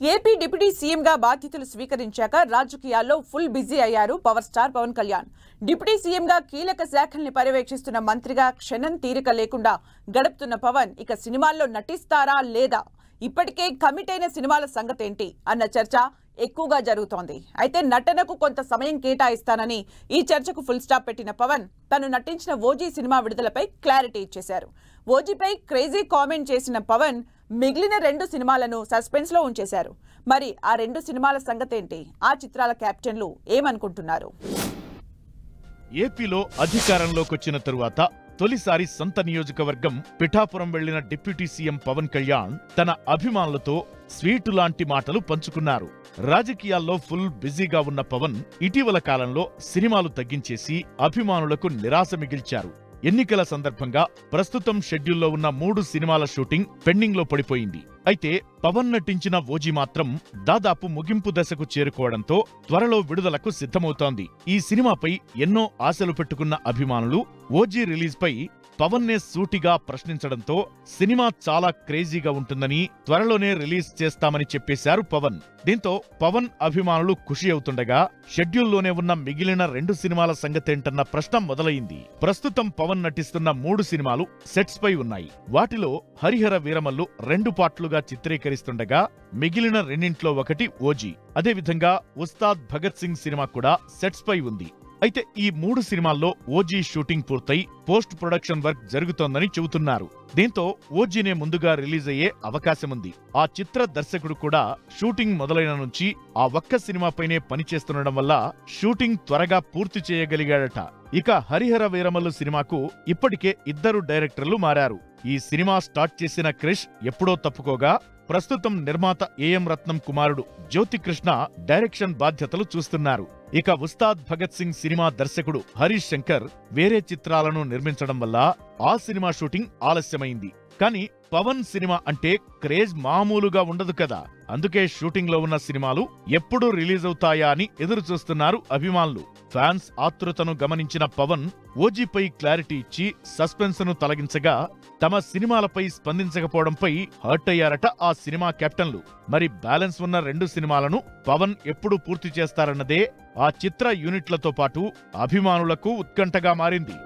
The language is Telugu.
ఏపీ డిప్యూటీ సీఎంగా బాధ్యతలు స్వీకరించాక రాజకీయాల్లో ఫుల్ బిజీ అయ్యారు power star Pawan Kalyan. Deputy సీఎంగా కీలక శాఖల్ని పర్యవేక్షిస్తున్న మంత్రిగా క్షణం తీరిక లేకుండా గడుపుతున్న పవన్ ఇక సినిమాల్లో నటిస్తారా లేదా, ఇప్పటికే కమిట్ అయిన సినిమాల సంగతేంటి అన్న చర్చ ఎక్కువగా జరుగుతోంది. అయితే నటనకు కొంత సమయం కేటాయిస్తానని ఈ చర్చకు ఫుల్ స్టాప్ పెట్టిన పవన్ తను నటించిన ఓజీ సినిమా విడుదలపై క్లారిటీ ఇచ్చేశారు. ఓజీపై క్రేజీ కామెంట్ చేసిన పవన్ మిగిలిన 2 సినిమాలను సస్పెన్స్ లో ఉంచేశారు. మరి ఆ 2 సినిమాల సంగతేంటి, ఆ చిత్రాల కెప్టెన్లు ఏమనుకుంటున్నారు? ఏపీలో అధికారంలోకొచ్చిన తరువాత తొలిసారి సొంత నియోజకవర్గం పిఠాపురం వెళ్లిన డిప్యూటీ సీఎం పవన్ కళ్యాణ్ తన అభిమానులతో స్వీటు లాంటి మాటలు పంచుకున్నారు. రాజకీయాల్లో ఫుల్ బిజీగా ఉన్న పవన్ ఇటీవల కాలంలో సినిమాలు తగ్గించేసి అభిమానులకు నిరాశ మిగిల్చారు. ఎన్నికల సందర్భంగా ప్రస్తుతం షెడ్యూల్లో ఉన్న 3 సినిమాల షూటింగ్ పెండింగ్ లో పడిపోయింది. అయితే పవన్ నటించిన ఓజీ మాత్రం దాదాపు ముగింపు దశకు చేరుకోవడంతో త్వరలో విడుదలకు సిద్ధమవుతోంది. ఈ సినిమాపై ఎన్నో ఆశలు పెట్టుకున్న అభిమానులు ఓజీ రిలీజ్ పై పవన్ నే సూటిగా ప్రశ్నించడంతో సినిమా చాలా క్రేజీగా ఉంటుందని, త్వరలోనే రిలీజ్ చేస్తామని చెప్పేశారు పవన్. దీంతో పవన్ అభిమానులు ఖుషి అవుతుండగా షెడ్యూల్లోనే ఉన్న మిగిలిన 2 సినిమాల సంగతేంటన్న ప్రశ్న మొదలైంది. ప్రస్తుతం పవన్ నటిస్తున్న 3 సినిమాలు సెట్స్ పై ఉన్నాయి. వాటిలో హరిహర వీరమల్లు 2 పార్ట్లుగా చిత్రీకరిస్తుండగా మిగిలిన 2 ఒకటి ఓజీ. అదేవిధంగా ఉస్తాద్ భగత్ సింగ్ సినిమా కూడా సెట్స్ పై ఉంది. అయితే ఈ 3 సినిమాల్లో ఓజీ షూటింగ్ పూర్తయి పోస్ట్ ప్రొడక్షన్ వర్క్ జరుగుతోందని చెబుతున్నారు. దీంతో ఓజీనే ముందుగా రిలీజ్ అయ్యే అవకాశముంది. ఆ చిత్ర దర్శకుడు కూడా షూటింగ్ మొదలైన నుంచి ఆ ఒక్క సినిమాపైనే పనిచేస్తుండడం వల్ల షూటింగ్ త్వరగా పూర్తి చేయగలిగాడట. ఇక హరిహర వీరమల్లు సినిమాకు ఇప్పటికే 2 డైరెక్టర్లు మారారు. ఈ సినిమా స్టార్ట్ చేసిన క్రిష్ ఎప్పుడో తప్పుకోగా ప్రస్తుతం నిర్మాత ఏఎం రత్నం కుమారుడు జ్యోతికృష్ణ డైరెక్షన్ బాధ్యతలు చూస్తున్నారు. ఇక ఉస్తాద్ భగత్ సింగ్ సినిమా దర్శకుడు హరీష్ శంకర్ వేరే చిత్రాలను నిర్మించడం వల్ల ఆ సినిమా షూటింగ్ ఆలస్యమైంది. కానీ పవన్ సినిమా అంటే క్రేజ్ మామూలుగా ఉండదు కదా. అందుకే షూటింగ్ లో ఉన్న సినిమాలు ఎప్పుడు రిలీజ్ అవుతాయా అని ఎదురు చూస్తున్నారు అభిమానులు. ఫ్యాన్స్ ఆతృతను గమనించిన పవన్ ఓజీపై క్లారిటీ ఇచ్చి సస్పెన్స్ ను తొలగించగా తమ సినిమాలపై స్పందించకపోవడంపై హర్ట్ అయ్యారట ఆ సినిమా కెప్టెన్లు. మరి బ్యాలెన్స్ ఉన్న 2 సినిమాలను పవన్ ఎప్పుడు పూర్తి చేస్తారన్నదే ఆ చిత్ర యూనిట్లతో పాటు అభిమానులకు ఉత్కంఠగా మారింది.